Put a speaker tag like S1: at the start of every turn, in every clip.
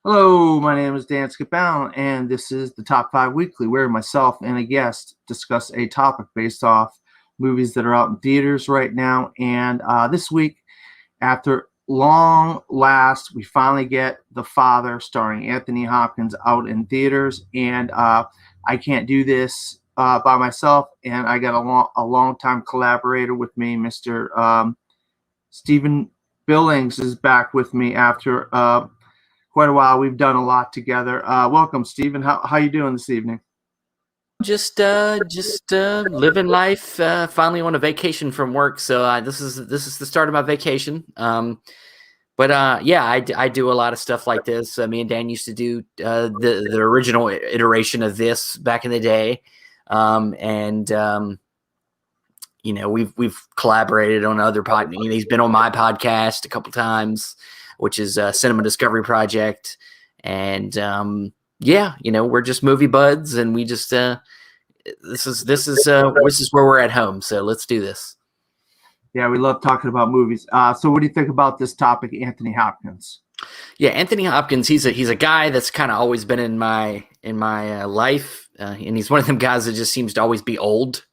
S1: Hello, my name is Dan Skipbound, and this is the Top 5 Weekly, where myself and a guest discuss a topic based off movies that are out in theaters right now. And this week, after long last, we finally get The Father, starring Anthony Hopkins, out in theaters. And I can't do this by myself, and I got a long time collaborator with me, Mr. Stephen Billings is back with me after quite a while. We've done a lot together. Welcome, Stephen. How you doing this evening?
S2: Just living life. Finally on a vacation from work, so this is the start of my vacation. But yeah, I do a lot of stuff like this. Me and Dan used to do the original iteration of this back in the day, and we've collaborated on other pod. He's been on my podcast a couple times, which is Cinema Discovery Project, and yeah, we're just movie buds, and we just this is where we're at home. So let's do this.
S1: Yeah, we love talking about movies. So, what do you think about this topic, Anthony Hopkins?
S2: Yeah, Anthony Hopkins. He's a guy that's kind of always been in my life, and he's one of them guys that just seems to always be old.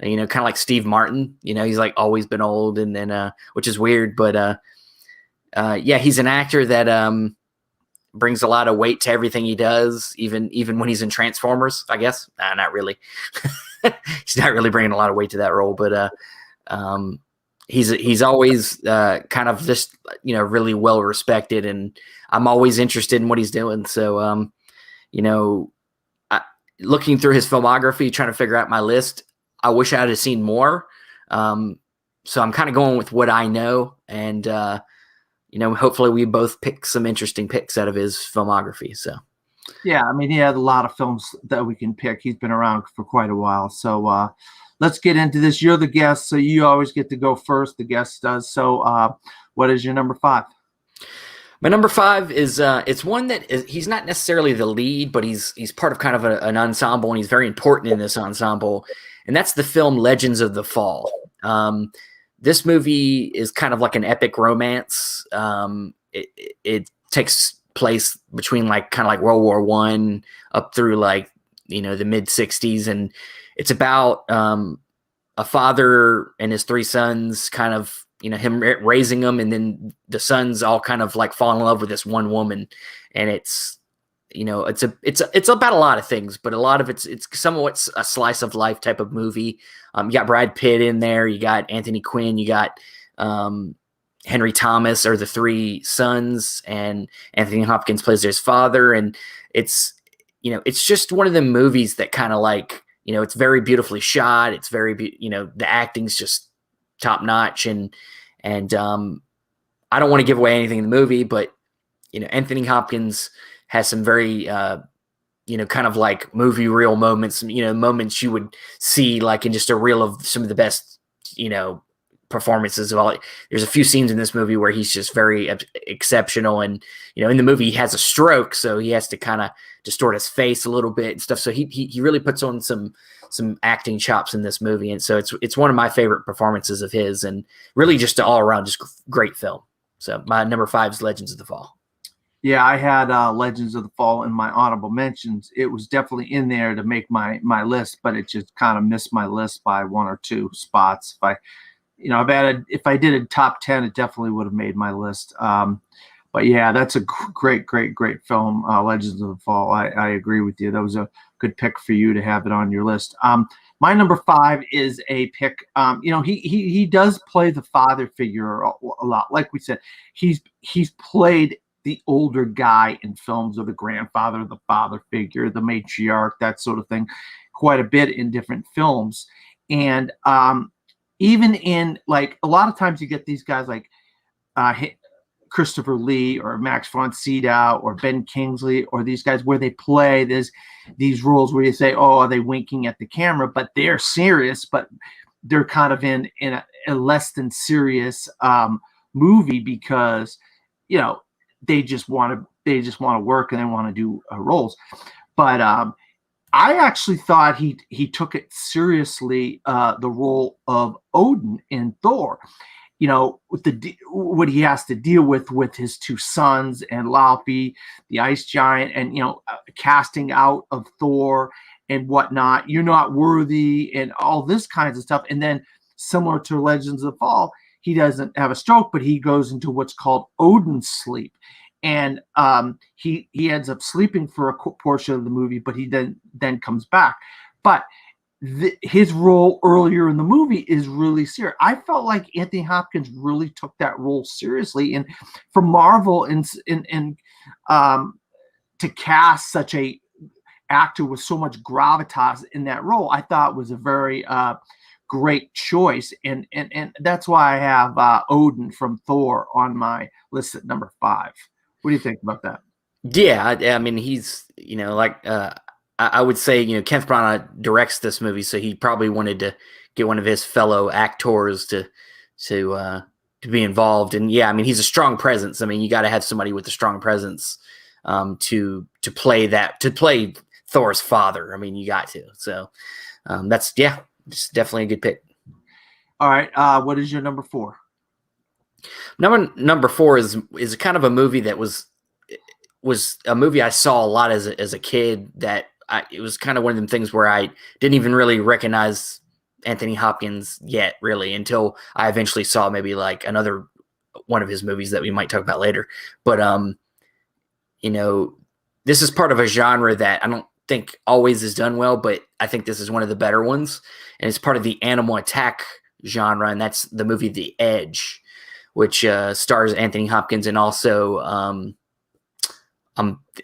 S2: Kind of like Steve Martin. He's like always been old, and then which is weird, but yeah, he's an actor that brings a lot of weight to everything he does, even when he's in Transformers, I guess. Nah, not really. He's not really bringing a lot of weight to that role, but he's always kind of just really well respected, and I'm always interested in what he's doing. So looking through his filmography, trying to figure out my list, I wish I had seen more. So I'm kind of going with what I know, and hopefully we both pick some interesting picks out of his filmography. So,
S1: Yeah, I mean, he had a lot of films that we can pick. He's been around for quite a while. So, let's get into this. You're the guest, so you always get to go first. The guest does. So, what is your number 5?
S2: my number 5 is it's one that he's not necessarily the lead, but he's part of kind of an ensemble, and he's very important in this ensemble, and that's the film Legends of the Fall. This movie is kind of like an epic romance. It takes place between kind of like World War I up through the mid '60s, and it's about a father and his 3 sons, kind of him raising them, and then the sons all kind of like fall in love with this one woman, and it's about a lot of things, but a lot of it's somewhat a slice of life type of movie. You got Brad Pitt in there, you got Anthony Quinn, you got Henry Thomas are the 3 sons, and Anthony Hopkins plays his father, and it's just one of the movies that kind of it's very beautifully shot. It's very the acting's just top notch, and I don't want to give away anything in the movie, but Anthony Hopkins has some very, kind of like movie reel moments, moments you would see like in just a reel of some of the best, performances of all. There's a few scenes in this movie where he's just very exceptional, and in the movie he has a stroke, so he has to kind of distort his face a little bit and stuff. So he really puts on some acting chops in this movie, and so it's one of my favorite performances of his, and really just all around just great film. So my number 5 is Legends of the Fall.
S1: Yeah, I had Legends of the Fall in my honorable mentions. It was definitely in there to make my list, but it just kind of missed my list by 1 or 2 spots. If I did a top 10, it definitely would have made my list. But yeah, that's a great film, Legends of the Fall. I agree with you. That was a good pick for you to have it on your list. My number 5 is a pick. He does play the father figure a lot. Like we said, he's played the older guy in films, or the grandfather, the father figure, the matriarch, that sort of thing, quite a bit in different films. And even in a lot of times you get these guys like Christopher Lee or Max von Sydow or Ben Kingsley, or these guys where they play these roles where you say, oh, are they winking at the camera? But they're serious, but they're kind of in a less than serious movie, because they just want to work, and they want to do roles. But I actually thought he took it seriously, the role of Odin in Thor. with what he has to deal with his two sons and Laufey, the ice giant, and casting out of Thor and whatnot. You're not worthy, and all this kinds of stuff. And then, similar to Legends of the Fall, he doesn't have a stroke, but he goes into what's called Odin sleep, and he ends up sleeping for a portion of the movie, but he then comes back. But his role earlier in the movie is really serious. I felt like Anthony Hopkins really took that role seriously, and for Marvel and to cast such a actor with so much gravitas in that role, I thought was a very great choice, and that's why I have Odin from Thor on my list at number 5. What do you think about that?
S2: Yeah, I mean, he's I would say Kenneth Branagh directs this movie, so he probably wanted to get one of his fellow actors to be involved. And yeah, I mean, he's a strong presence. I mean, you got to have somebody with a strong presence to play Thor's father. I mean, you got to. So that's it's definitely a good pick.
S1: All right, what is your number 4?
S2: Number 4 is kind of a movie that was a movie I saw a lot as a kid. That it was kind of one of them things where I didn't even really recognize Anthony Hopkins yet, really, until I eventually saw maybe like another one of his movies that we might talk about later. But this is part of a genre that I don't think always is done well, but I think this is one of the better ones, and it's part of the animal attack genre, and that's the movie The Edge, which stars Anthony Hopkins and also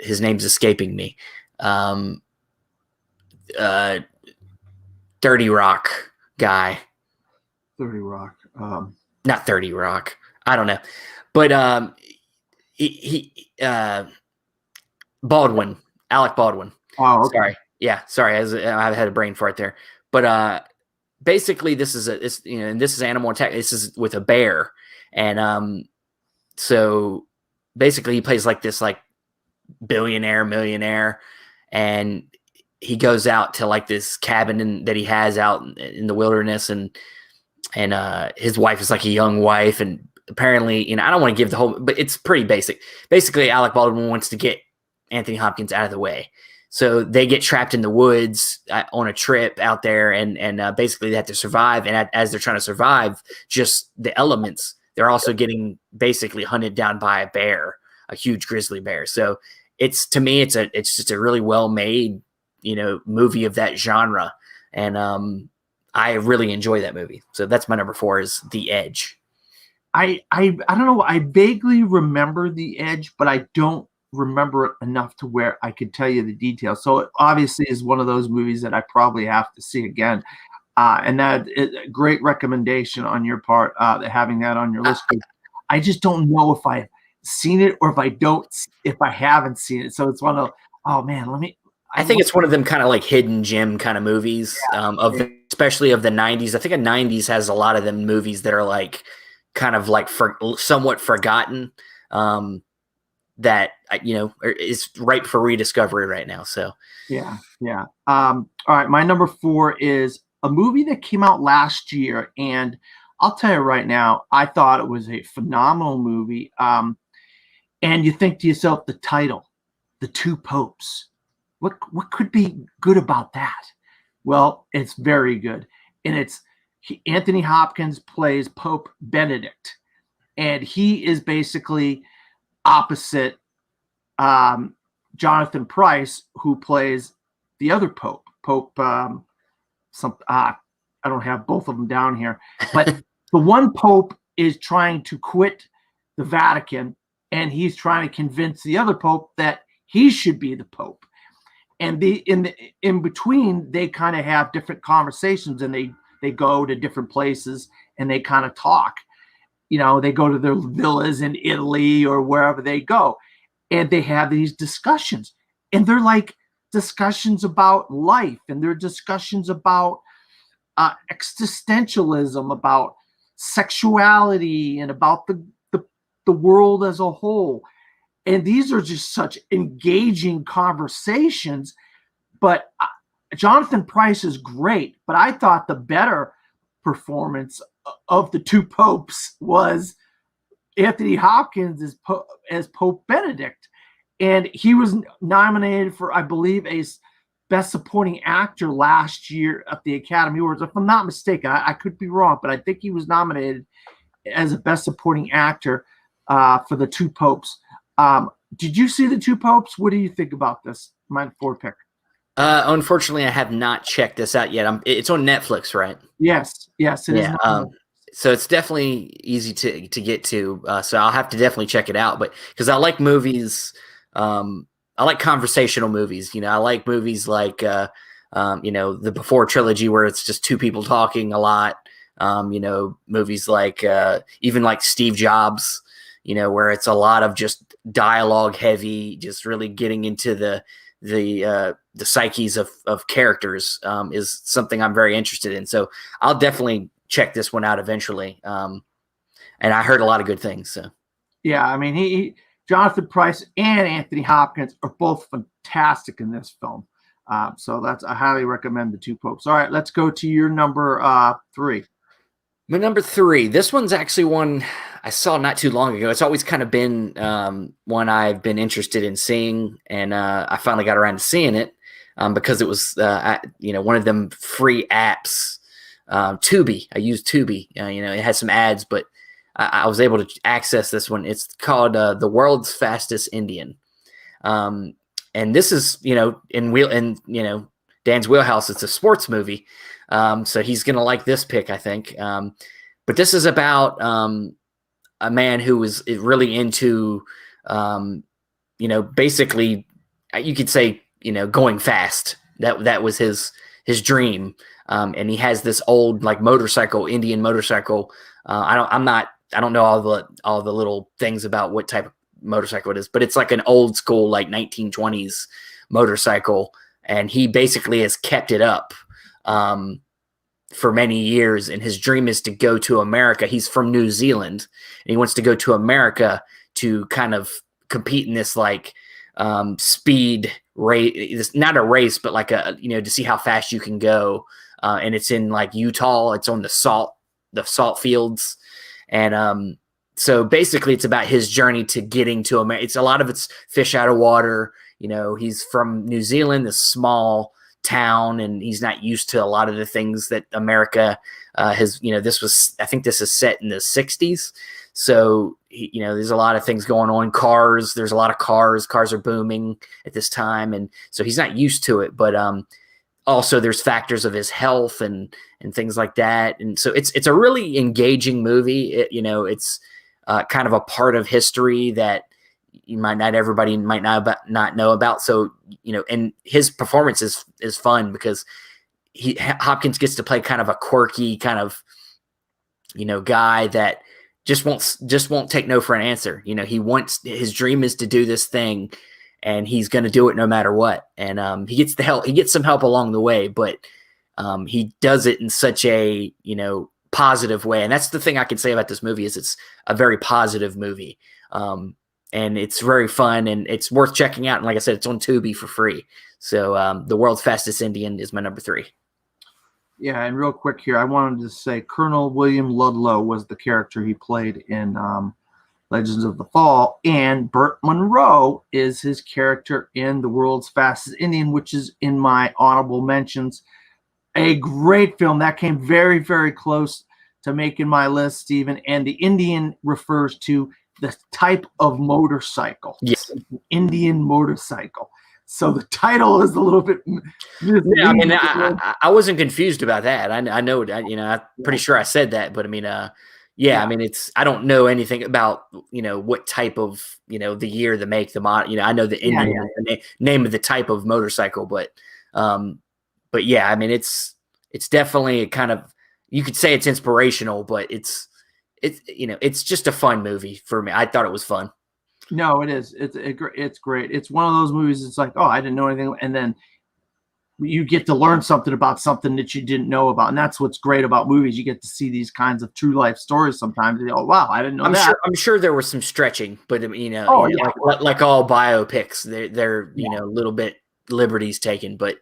S2: his name's escaping me. 30 Rock guy.
S1: 30 Rock.
S2: Not 30 Rock. I don't know. But he Baldwin. Alec Baldwin.
S1: Oh, okay.
S2: Sorry. Yeah, sorry. I had a brain fart there. But basically this is this is animal attack. This is with a bear. And so basically he plays like this millionaire, and he goes out to like this cabin that he has out in the wilderness, and his wife is like a young wife, and apparently, I don't want to give the whole, but it's pretty basic. Basically, Alec Baldwin wants to get Anthony Hopkins out of the way, so they get trapped in the woods on a trip out there, and basically they have to survive. And as they're trying to survive, just the elements, they're also getting basically hunted down by a bear, a huge grizzly bear. So to me, it's just a really well made movie of that genre, and I really enjoy that movie. So that's my number 4 is The Edge.
S1: I don't know. I vaguely remember The Edge, but I don't remember it enough to where I could tell you the details. So it obviously is one of those movies that I probably have to see again. And that is a great recommendation on your part, having that on your list. I just don't know if I've seen it or if I haven't seen it. So it's one of, oh man,
S2: I think it's one of them kind of like hidden gem kind of movies, especially of the 90s. I think the 90s has a lot of them movies that are like kind of like somewhat forgotten, that is ripe for rediscovery right now. So
S1: yeah. All right, my number 4 is a movie that came out last year, and I'll tell you right now, I thought it was a phenomenal movie. And you think to yourself, the title, The Two Popes. What could be good about that? Well, it's very good. And Anthony Hopkins plays Pope Benedict. And he is basically opposite Jonathan Pryce, who plays the other Pope. I don't have both of them down here. But the one Pope is trying to quit the Vatican, and he's trying to convince the other Pope that he should be the Pope. And in between, they kind of have different conversations, and they go to different places and they kind of talk. They go to their villas in Italy or wherever they go, and they have these discussions, and they're like discussions about life, and they're discussions about existentialism, about sexuality, and about the world as a whole. And these are just such engaging conversations. But Jonathan Pryce is great, but I thought the better performance of the two popes was Anthony Hopkins as Pope Benedict, and he was nominated for, I believe, a Best Supporting Actor last year at the Academy Awards. If I'm not mistaken, I could be wrong, but I think he was nominated as a Best Supporting Actor for the two popes. Did you see the two popes? What do you think about this? My fourth pick.
S2: Unfortunately, I have not checked this out yet. It's on Netflix, right?
S1: Yes, it is.
S2: So it's definitely easy to get to. So I'll have to definitely check it out. But because I like movies, I like conversational movies. I like movies like the Before trilogy where it's just two people talking a lot. Movies like even like Steve Jobs, where it's a lot of just dialogue heavy, just really getting into the psyches of characters is something I'm very interested in. So I'll definitely check this one out eventually. And I heard a lot of good things. So
S1: yeah, I mean, Jonathan Pryce and Anthony Hopkins are both fantastic in this film. So I highly recommend the two popes. All right, let's go to your number 3.
S2: My number 3, this one's actually one I saw not too long ago. It's always kind of been one I've been interested in seeing, and I finally got around to seeing it because it was one of them free apps. Tubi. I used Tubi. It had some ads, but I was able to access this one. It's called The World's Fastest Indian. And this is, in Dan's wheelhouse. It's a sports movie. So he's going to like this pick, I think. But this is about a man who was really into, basically, you could say, going fast. That was his dream. And he has this old motorcycle, Indian motorcycle. I don't know all the little things about what type of motorcycle it is, but it's like an old school 1920s motorcycle, and he basically has kept it up for many years. And his dream is to go to America. He's from New Zealand, and he wants to go to America to kind of compete in this speed race. It's not a race, but to see how fast you can go. And it's in Utah. It's on the salt fields. And so basically it's about his journey to getting to America. It's a lot of it's fish out of water. He's from New Zealand, this small town, and he's not used to a lot of the things that America has. I think this is set in the 60s. So, there's a lot of things going on. Cars, there's a lot of cars. Cars are booming at this time. And so he's not used to it. But also there's factors of his health and things like that. And so it's a really engaging movie. It's kind of a part of history that everybody might not know about. So, and his performance is fun because Hopkins gets to play kind of a quirky kind of, guy that just won't take no for an answer. His dream is to do this thing, and he's going to do it no matter what. And he gets some help along the way, but he does it in such a, positive way. And that's the thing I can say about this movie is it's a very positive movie. And it's very fun, and it's worth checking out. And like I said, it's on Tubi for free. So The World's Fastest Indian is my number 3.
S1: Yeah, and real quick here, I wanted to say Colonel William Ludlow was the character he played in Legends of the Fall, and Burt Munro is his character in The World's Fastest Indian, which is in my honorable mentions. A great film that came very, very close to making my list, Stephen. And the Indian refers to the type of motorcycle.
S2: Yes,
S1: Indian motorcycle. So the title is a little bit.
S2: Yeah, I mean, I wasn't confused about that. I know, I'm pretty sure I said that, but I mean, yeah, I mean, I don't know anything about, what type of, the year, the make, the model. I know the Indian the name of the type of motorcycle, but yeah, I mean, it's definitely kind of, you could say it's inspirational, but it's just a fun movie for me. I thought it was fun.
S1: No, it is. It's great. It's one of those movies. It's like, oh, I didn't know anything, and then you get to learn something about something that you didn't know about, and that's what's great about movies. You get to see these kinds of true life stories sometimes. And oh, wow, I didn't know that.
S2: I'm sure there was some stretching, but like all biopics, they're a little bit liberties taken, but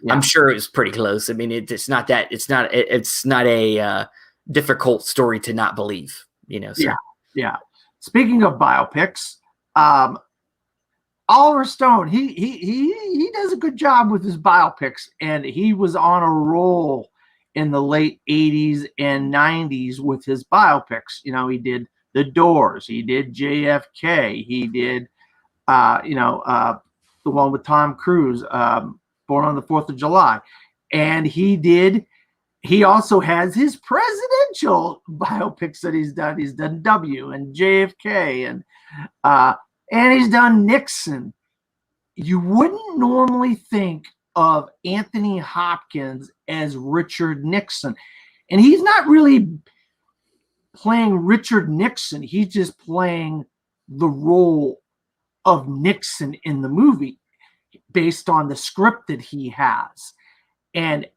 S2: I'm sure it was pretty close. I mean, it's not a difficult story to not believe, So.
S1: Yeah. Speaking of biopics, Oliver Stone, he does a good job with his biopics, and he was on a roll in the late 80s and 90s with his biopics. He did The Doors, he did JFK, he did the one with Tom Cruise, Born on the 4th of July. And he also has his presidential biopics that he's done. He's done W and JFK, and he's done Nixon. You wouldn't normally think of Anthony Hopkins as Richard Nixon. And he's not really playing Richard Nixon. He's just playing the role of Nixon in the movie based on the script that he has. And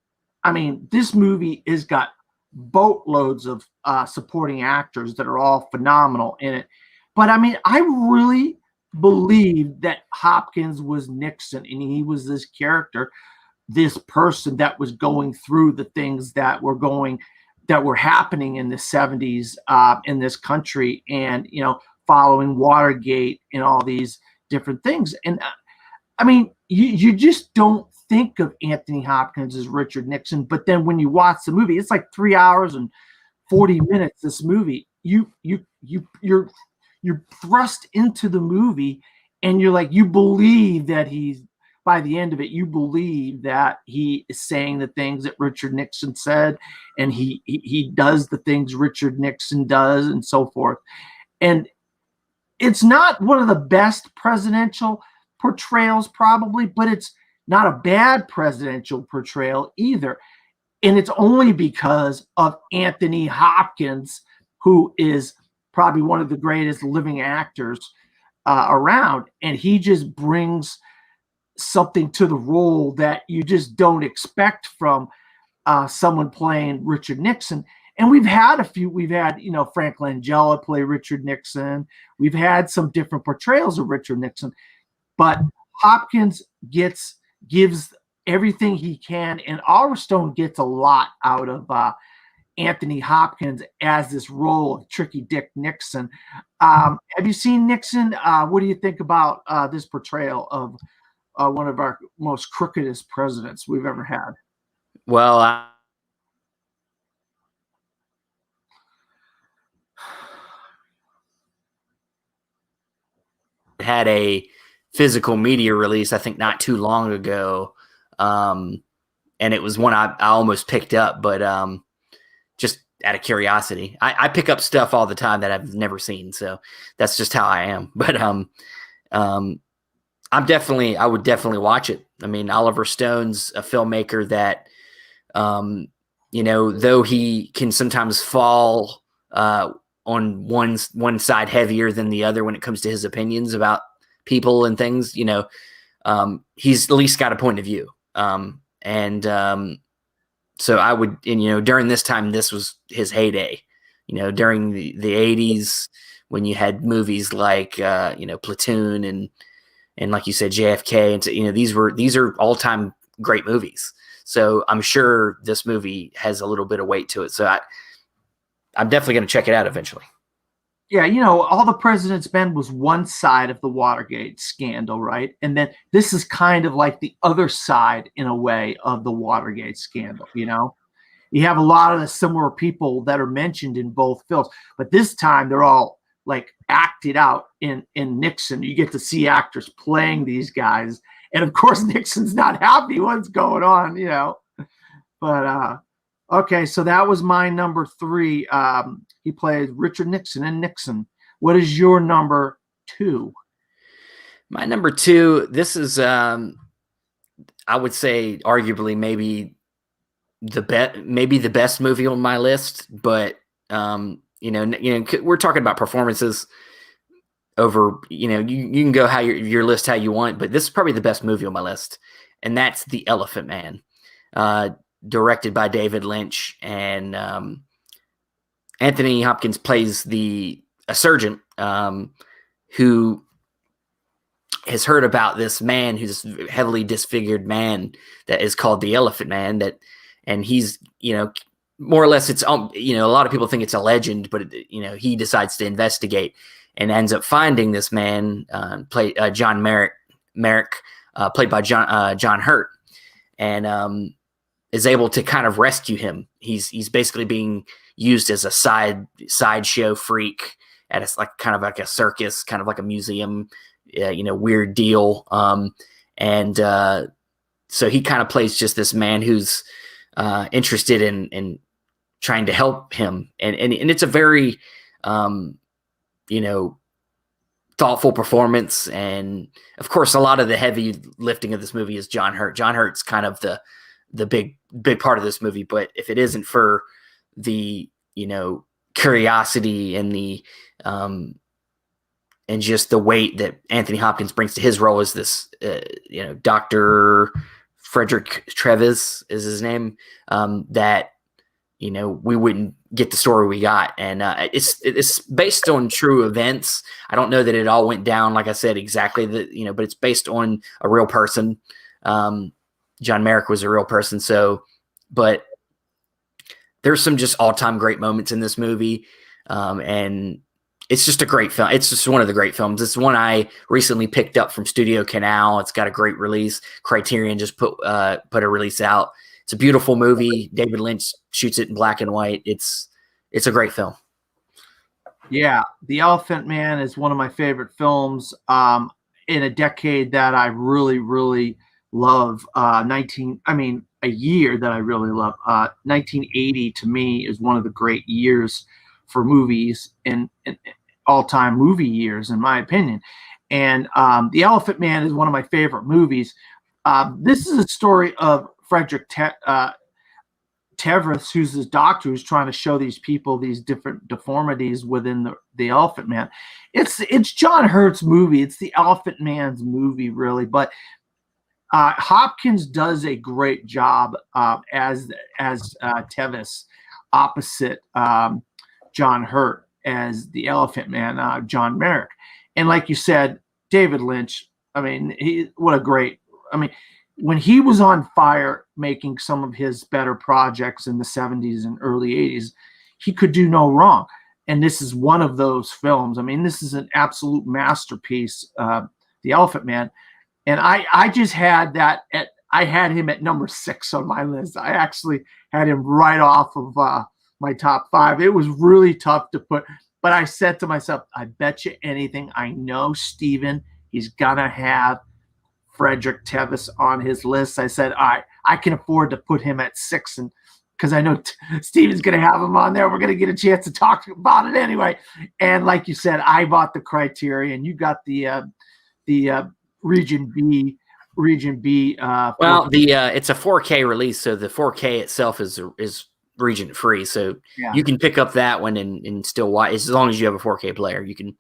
S1: I mean, this movie has got boatloads of supporting actors that are all phenomenal in it. But I mean, I really believe that Hopkins was Nixon, and he was this character, this person that was going through the things that were happening in the 70s in this country, and following Watergate and all these different things. And I mean, you just don't think of Anthony Hopkins as Richard Nixon, but then when you watch the movie, it's like 3 hours and 40 minutes. This movie, you're thrust into the movie, and you're like, you believe that by the end of it, you believe that he is saying the things that Richard Nixon said, and he does the things Richard Nixon does, and so forth. And it's not one of the best presidential portrayals, probably, but it's not a bad presidential portrayal either. And it's only because of Anthony Hopkins, who is probably one of the greatest living actors around. And he just brings something to the role that you just don't expect from someone playing Richard Nixon. And we've had Frank Langella play Richard Nixon. We've had some different portrayals of Richard Nixon, but Hopkins gives everything he can, and Oliver Stone gets a lot out of Anthony Hopkins as this role of Tricky Dick Nixon. Have you seen Nixon? What do you think about this portrayal of one of our most crookedest presidents we've ever had?
S2: Well, I had a physical media release, I think, not too long ago. And it was one I almost picked up, but just out of curiosity. I pick up stuff all the time that I've never seen, so that's just how I am. But I would definitely watch it. I mean, Oliver Stone's a filmmaker that, though he can sometimes fall on one side heavier than the other when it comes to his opinions about people and things, he's at least got a point of view. So I would, during this time, this was his heyday, during the 80s, when you had movies like, Platoon and like you said, JFK. And, these are all time great movies. So I'm sure this movie has a little bit of weight to it. So I'm definitely going to check it out eventually.
S1: Yeah, All the President's Men was one side of the Watergate scandal, right? And then this is kind of like the other side, in a way, of the Watergate scandal, You have a lot of the similar people that are mentioned in both films, but this time they're all like acted out in Nixon. You get to see actors playing these guys. And of course, Nixon's not happy what's going on, But okay, so that was my number 3. He played Richard Nixon in Nixon. What is your number 2?
S2: My number 2, this is, I would say, arguably maybe the best movie on my list. But we're talking about performances over. You can go how your list how you want, but this is probably the best movie on my list, and that's The Elephant Man, directed by David Lynch, and Anthony Hopkins plays a surgeon who has heard about this man who's a heavily disfigured man that is called the Elephant Man, and he's more or less it's you know, a lot of people think it's a legend, but you know, he decides to investigate and ends up finding this man, John Merrick, played by John Hurt, and is able to kind of rescue him. He's basically being used as a sideshow freak at a, like kind of like a circus, kind of like a museum, you know, weird deal. And so he kind of plays just this man who's interested in trying to help him, and it's a very you know, thoughtful performance. And of course, a lot of the heavy lifting of this movie is John Hurt. John Hurt's kind of the big part of this movie. But if it isn't for the, you know, curiosity and the and just the weight that Anthony Hopkins brings to his role as this, you know, Dr. Frederick Trevis is his name, that, you know, we wouldn't get the story we got. And it's based on true events. I don't know that it all went down, like I said, exactly, you know, but it's based on a real person. John Merrick was a real person. So, but there's some just all-time great moments in this movie. And it's just a great film. It's just one of the great films. It's one I recently picked up from Studio Canal. It's got a great release. Criterion just put a release out. It's a beautiful movie. David Lynch shoots it in black and white. It's a great film.
S1: Yeah, The Elephant Man is one of my favorite films in a decade that I really, really love. A year that I really love. 1980 to me is one of the great years for movies and all-time movie years, in my opinion. And The Elephant Man is one of my favorite movies. This is a story of Frederick Tevis, who's this doctor who's trying to show these people these different deformities within the Elephant Man. It's John Hurt's movie. It's the Elephant Man's movie, really. But Hopkins does a great job as Tevis, opposite John Hurt as the Elephant Man, John Merrick. And like you said, David Lynch. I mean, when he was on fire making some of his better projects in the 70s and early 80s, he could do no wrong. And this is one of those films. I mean, this is an absolute masterpiece, The Elephant Man. And I just had I had him at number 6 on my list. I actually had him right off of my top 5. It was really tough to put, but I said to myself, I bet you anything, I know Steven, he's gonna have Frederick Tevis on his list. I said, all right, I can afford to put him at 6, and because I know Steven's going to have him on there. We're going to get a chance to talk about it anyway. And like you said, I bought the Criterion. You got the Region B. Well,
S2: it's a 4K release, so the 4K itself is region free. So yeah, you can pick up that one and still watch, as long as you have a 4K player. You can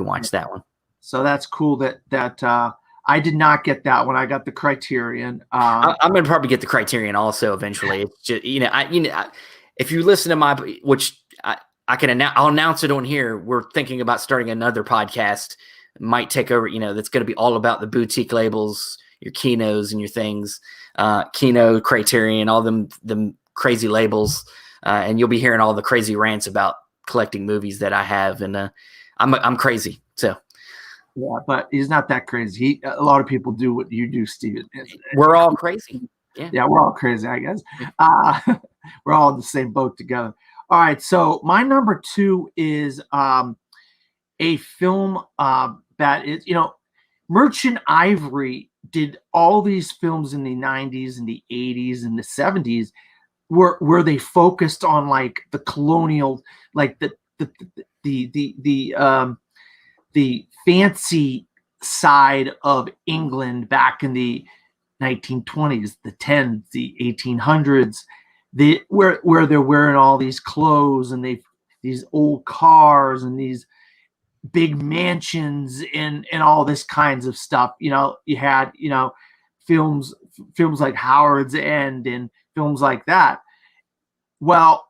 S2: watch that one. So
S1: that's cool that I did not get that one. I got the Criterion.
S2: I'm going to probably get the Criterion also eventually. It's just, if you listen to I'll announce it on here. We're thinking about starting another podcast. Might take over, that's going to be all about the boutique labels, your Kinos and your things, Kino, Criterion, all them crazy labels. And you'll be hearing all the crazy rants about collecting movies that I have. And I'm crazy. So.
S1: Yeah, but he's not that crazy. A lot of people do what you do, Steven.
S2: We're all crazy.
S1: Yeah, we're all crazy, I guess. We're all in the same boat together. All right, so my number 2 is a film that is, Merchant Ivory did all these films in the 90s and the 80s and the 70s where they focused on like the colonial, like the fancy side of England back in the 1920s, the 10s, the 1800s, where they're wearing all these clothes and these old cars and these big mansions and all this kinds of stuff. You had films like Howard's End and films like that. Well,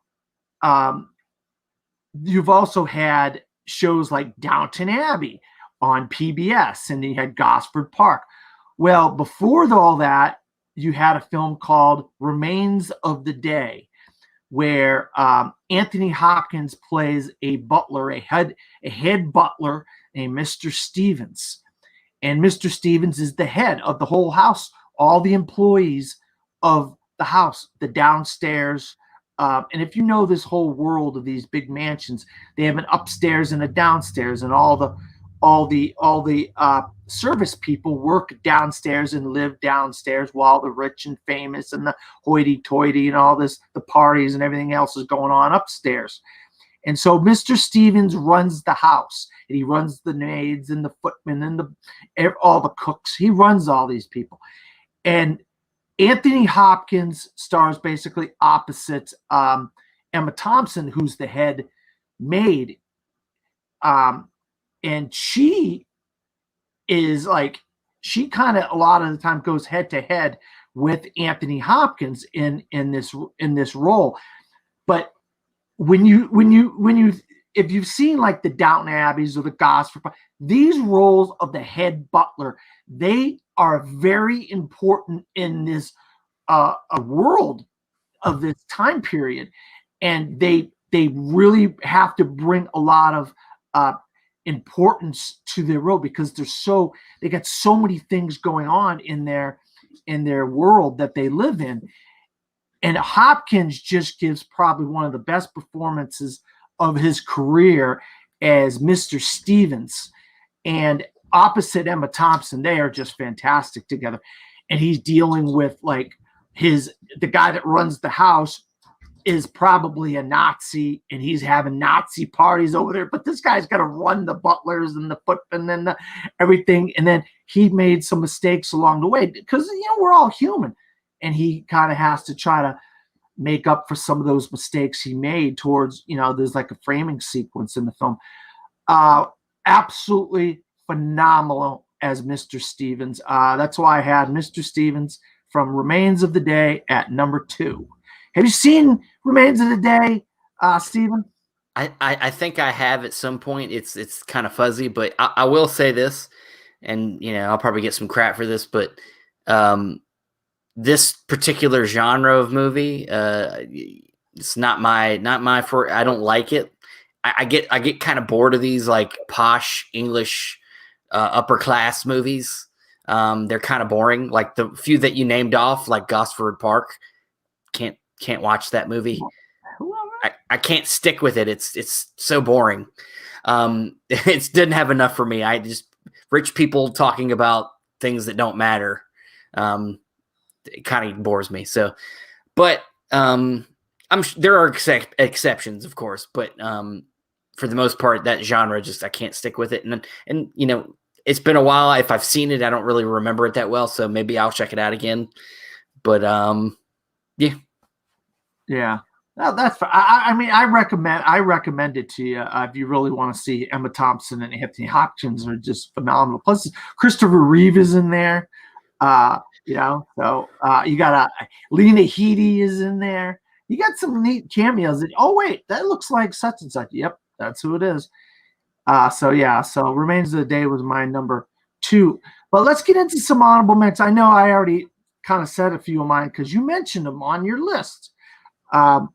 S1: you've also had shows like Downton Abbey on PBS, and you had Gosford Park. Well, before all that, you had a film called Remains of the Day, where Anthony Hopkins plays a butler, a head butler named Mr. Stevens. And Mr. Stevens is the head of the whole house, all the employees of the house, the downstairs. And if you know this whole world of these big mansions, they have an upstairs and a downstairs, and all the service people work downstairs and live downstairs, while the rich and famous and the hoity-toity and all this, the parties and everything else is going on upstairs. And so Mr. Stevens runs the house, and he runs the maids and the footmen and all the cooks. He runs all these people. And Anthony Hopkins stars basically opposite Emma Thompson, who's the head maid. And she is like, she kind of a lot of the time goes head to head with Anthony Hopkins in this role. But when you if you've seen like the Downton Abbeys or the Gosford, these roles of the head butler, they are very important in this a world of this time period, and they really have to bring a lot of importance to their role, because they got so many things going on in their world that they live in. And Hopkins just gives probably one of the best performances of his career as Mr. Stevens. And opposite Emma Thompson, they are just fantastic together. And he's dealing with like the guy that runs the house is probably a Nazi, and he's having Nazi parties over there. But this guy's got to run the butlers and the footmen and everything. And then he made some mistakes along the way, because we're all human. And he kind of has to try to make up for some of those mistakes he made towards, there's like a framing sequence in the film. Absolutely phenomenal as Mr. Stevens. That's why I had Mr. Stevens from Remains of the Day at number 2. Have you seen Remains of the Day, Stephen?
S2: I think I have at some point. It's kind of fuzzy, but I will say this, and I'll probably get some crap for this, but this particular genre of movie, it's not my I don't like it. I get kind of bored of these like posh English upper class movies. They're kind of boring. Like the few that you named off, like Gosford Park, can't watch that movie. I can't stick with it. It's so boring. It didn't have enough for me. I just rich people talking about things that don't matter. It kind of bores me. So, but there are exceptions, of course. But for the most part, that genre I can't stick with it. And it's been a while. If I've seen it, I don't really remember it that well. So maybe I'll check it out again. But
S1: yeah. No, that's fine. I recommend it to you if you really want to see. Emma Thompson and Anthony Hopkins are just phenomenal. Plus, Christopher Reeve is in there. So you got Lena Headey is in there. You got some neat cameos. Oh wait, that looks like such and such. Yep, that's who it is. So Remains of the Day was my number 2. But let's get into some honorable mentions. I know I already kind of said a few of mine because you mentioned them on your list.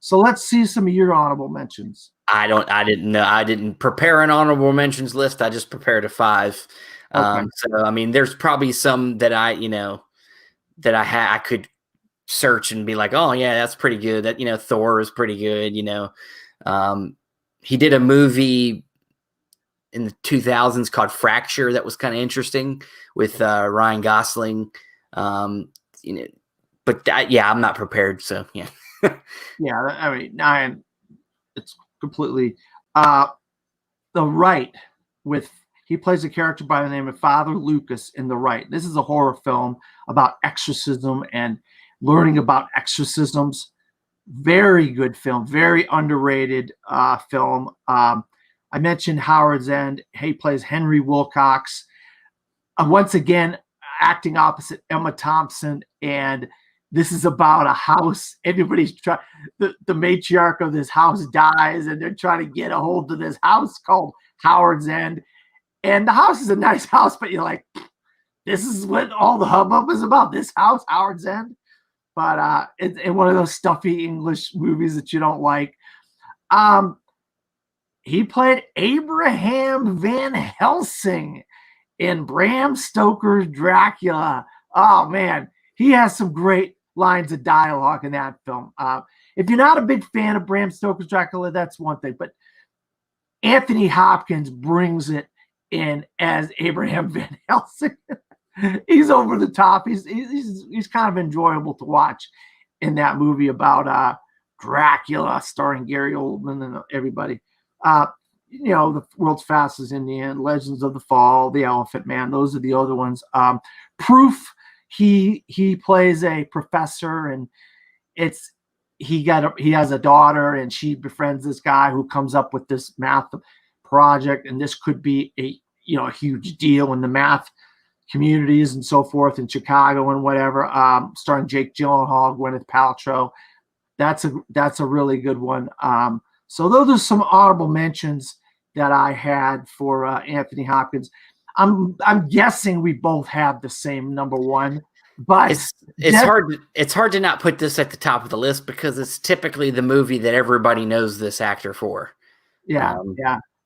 S1: So let's see some of your honorable mentions.
S2: I didn't know. I didn't prepare an honorable mentions list. I just prepared a 5. Okay. So I mean, there's probably some that I could search and be like, oh yeah, that's pretty good. That Thor is pretty good. He did a movie in the 2000s called Fracture that was kind of interesting with Ryan Gosling. But I'm not prepared. So yeah.
S1: Yeah, I mean, it's completely The Right. He plays a character by the name of Father Lucas in The Right. This is a horror film about exorcism and learning about exorcisms. Very good film, very underrated film. I mentioned Howard's End. He plays Henry Wilcox. Once again, acting opposite Emma Thompson, and this is about a house. Everybody's trying. The matriarch of this house dies, and they're trying to get a hold of this house called Howard's End. And the house is a nice house, but you're like, this is what all the hubbub is about. This house, Howard's End. but it's in one of those stuffy English movies that you don't like. He played Abraham Van Helsing in Bram Stoker's Dracula. Oh man, he has some great lines of dialogue in that film. If you're not a big fan of Bram Stoker's Dracula, that's one thing, but Anthony Hopkins brings it in as Abraham Van Helsing. He's over the top. He's kind of enjoyable to watch in that movie about Dracula, starring Gary Oldman and everybody. The World's Fastest Indian, Legends of the Fall, The Elephant Man. Those are the other ones. Proof. He plays a professor, and he has a daughter, and she befriends this guy who comes up with this math project, and this could be a huge deal in the math communities and so forth in Chicago and whatever. Starring Jake Gyllenhaal, Gwyneth Paltrow. That's a really good one. So those are some honorable mentions that I had for Anthony Hopkins. I'm guessing we both have the same number one, but
S2: it's hard to not put this at the top of the list because it's typically the movie that everybody knows this actor for.
S1: Yeah.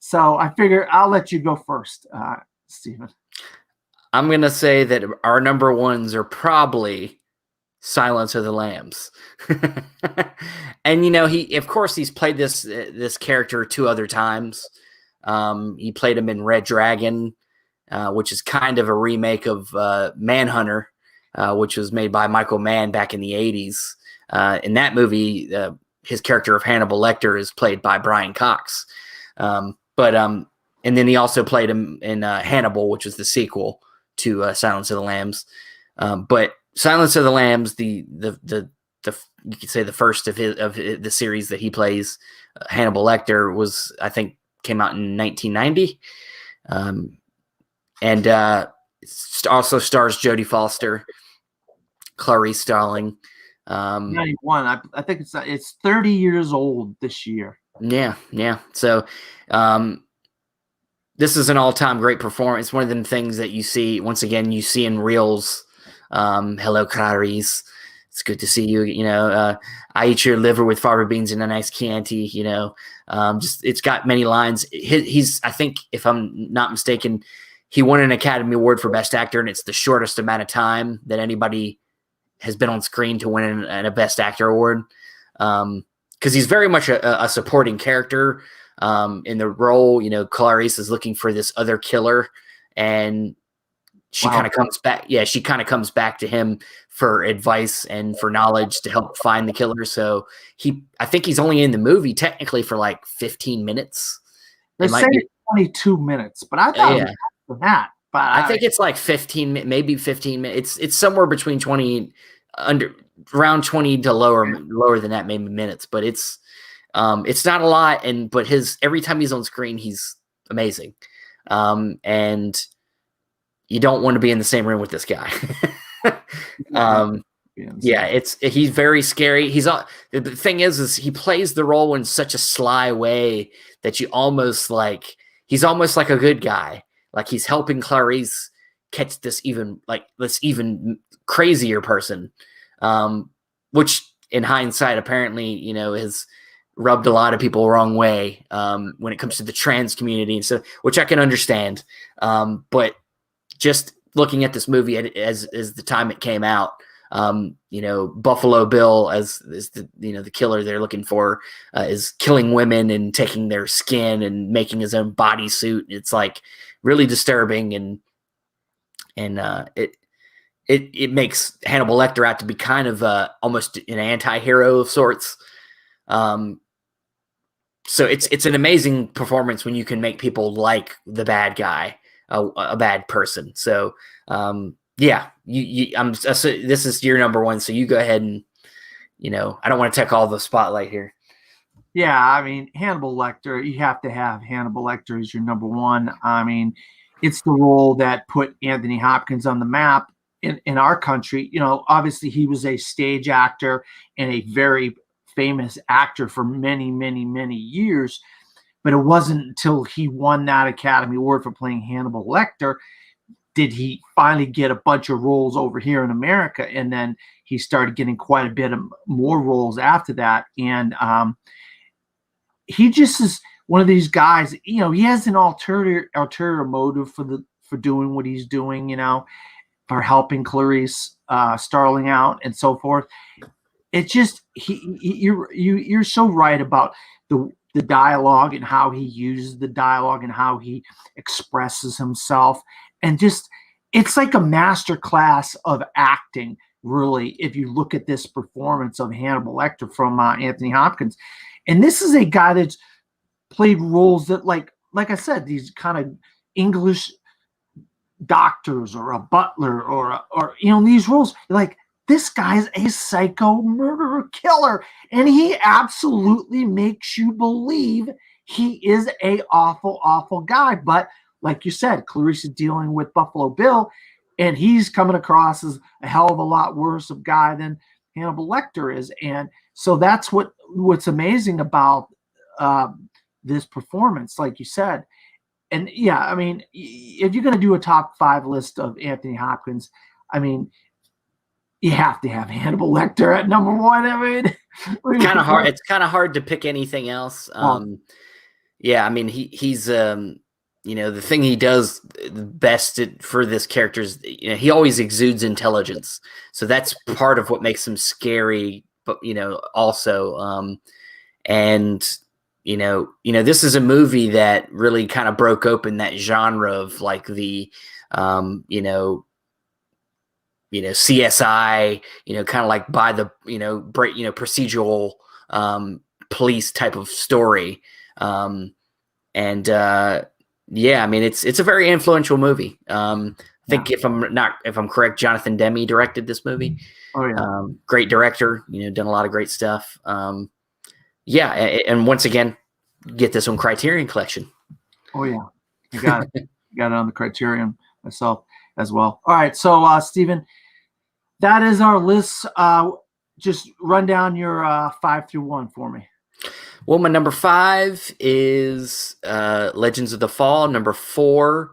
S1: So I figure I'll let you go first, Stephen.
S2: I'm gonna say that our number ones are probably Silence of the Lambs. And he's played this character 2 other times. He played him in Red Dragon, which is kind of a remake of Manhunter, which was made by Michael Mann back in the 80s. In that movie, his character of Hannibal Lecter is played by Brian Cox. And then he also played him in Hannibal, which was the sequel to Silence of the Lambs. But Silence of the Lambs, the you could say the first of the series that he plays, Hannibal Lecter, came out in 1990, and also stars Jodie Foster, Clarice Starling.
S1: 91. I think it's 30 years old this year.
S2: Yeah. So, this is an all-time great performance. One of them things that you see in reels. Hello, Clarice. It's good to see you. I eat your liver with fava beans and a nice Chianti. It's got many lines. I think, if I'm not mistaken, he won an Academy Award for Best Actor, and it's the shortest amount of time that anybody has been on screen to win a Best Actor award. Because he's very much a supporting character in the role. Clarice is looking for this other killer, and she kind of comes back. Yeah, she kind of comes back to him for advice and for knowledge to help find the killer. So I think he's only in the movie technically for like 15 minutes.
S1: They say 22 minutes, but I thought it was for that. But
S2: I think it's like 15, maybe 15 minutes. It's somewhere between 20, around 20 to lower than that, maybe minutes. But it's not a lot. But every time he's on screen, he's amazing. And you don't want to be in the same room with this guy. He's very scary. The thing is he plays the role in such a sly way that he's almost like a good guy. Like he's helping Clarice catch this even crazier person, which in hindsight apparently has rubbed a lot of people the wrong way when it comes to the trans community, and so, which I can understand. But just looking at this movie as the time it came out, Buffalo Bill as the killer they're looking for is killing women and taking their skin and making his own bodysuit. It's like really disturbing, and it makes Hannibal Lecter out to be kind of almost an anti-hero of sorts. So it's an amazing performance when you can make people like the bad guy, a bad person. So this is your number one. So you go ahead and I don't want to take all the spotlight here.
S1: Yeah, I mean, Hannibal Lecter, you have to have Hannibal Lecter as your number one. I mean, it's the role that put Anthony Hopkins on the map in our country. Obviously he was a stage actor and a very famous actor for many, many, many years, but it wasn't until he won that Academy Award for playing Hannibal Lecter did he finally get a bunch of roles over here in America, and then he started getting quite a bit of more roles after that. And he just is one of these guys. He has an ulterior motive for doing what he's doing. For helping Clarice Starling out and so forth. It's just you're so right about the dialogue and how he uses the dialogue and how he expresses himself, and just it's like a master class of acting, really, if you look at this performance of Hannibal Lecter from Anthony Hopkins. And this is a guy that's played roles that, like I said, these kind of English doctors or a butler or these roles, like, this guy's a psycho murderer killer, and he absolutely makes you believe he is a awful guy. But like you said, Clarice is dealing with Buffalo Bill, and he's coming across as a hell of a lot worse of guy than Hannibal Lecter is. And so that's what's amazing about this performance, like you said. And yeah, I mean, if you're going to do a top 5 list of Anthony Hopkins, I mean, you have to have Hannibal Lecter at number 1. I mean,
S2: it's kind of hard. It's kind of hard to pick anything else. Yeah, I mean, he's the thing he does best for this character is, he always exudes intelligence. So that's part of what makes him scary. But also, and this is a movie that really kind of broke open that genre of like the CSI, kind of like by the, procedural police type of story. Yeah, I mean, it's a very influential movie. I think if I'm correct, Jonathan Demme directed this movie.
S1: Oh yeah.
S2: Great director, done a lot of great stuff. Yeah. And once again, get this on Criterion Collection.
S1: Oh yeah. You got it. Got it on the Criterion myself as well. All right. So, Stephen, that is our list. Just run down your 5 through 1 for me.
S2: Well, my number 5 is Legends of the Fall. Number 4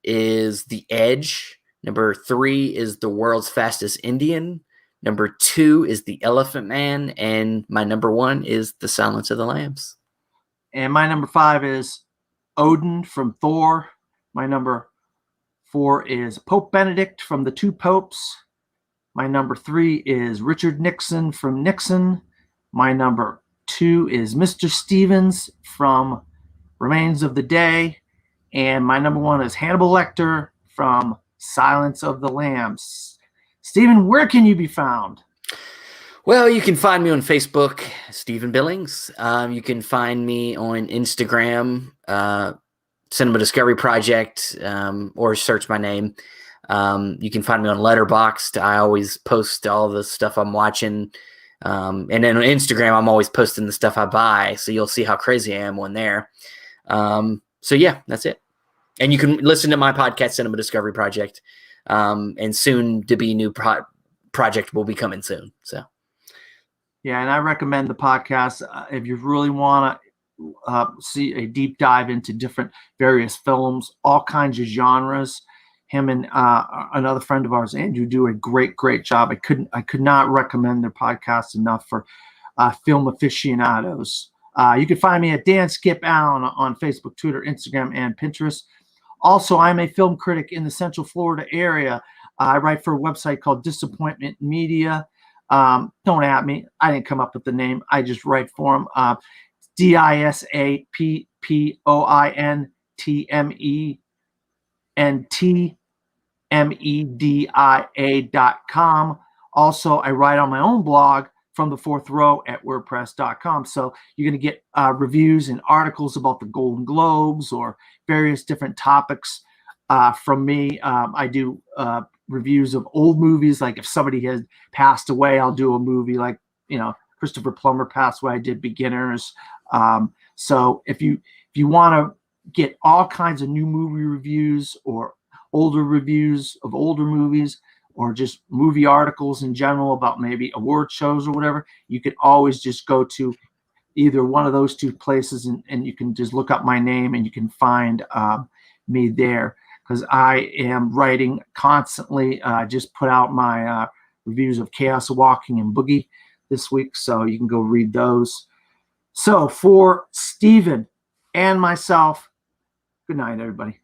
S2: is The Edge. Number 3 is The World's Fastest Indian. Number 2 is The Elephant Man. And my number 1 is The Silence of the Lambs.
S1: And my number 5 is Odin from Thor. My number 4 is Pope Benedict from The Two Popes. My number 3 is Richard Nixon from Nixon. My number 2 is Mr. Stevens from Remains of the Day. And my number 1 is Hannibal Lecter from Silence of the Lambs. Stephen, where can you be found?
S2: Well, you can find me on Facebook, Stephen Billings. You can find me on Instagram, Cinema Discovery Project, or search my name. You can find me on Letterboxd. I always post all the stuff I'm watching. And then on Instagram, I'm always posting the stuff I buy. So you'll see how crazy I am on there. So yeah, that's it. And you can listen to my podcast, Cinema Discovery Project. And soon to be new project will be coming soon. So.
S1: Yeah, and I recommend the podcast if you really want to see a deep dive into different various films, all kinds of genres. Him and another friend of ours, Andrew, do a great job. I could not recommend their podcast enough for film aficionados. You can find me at Dan Skip Allen on Facebook, Twitter, Instagram, and Pinterest. Also, I'm a film critic in the Central Florida area. I write for a website called Disappointment Media. Don't at me. I didn't come up with the name. I just write for them. DISAPPOINTMENTMEDIA.com. Also, I write on my own blog, From the Fourth Row, at WordPress.com. So you're going to get reviews and articles about the Golden Globes or various different topics from me. I do reviews of old movies. Like if somebody has passed away, I'll do a movie like, Christopher Plummer passed away. I did Beginners. So if you want to get all kinds of new movie reviews or older reviews of older movies, or just movie articles in general about maybe award shows or whatever, you can always just go to either one of those two places and you can just look up my name and you can find me there. because I am writing constantly. I just put out my reviews of Chaos Walking and Boogie this week, so you can go read those. So for Stephen and myself, good night, everybody.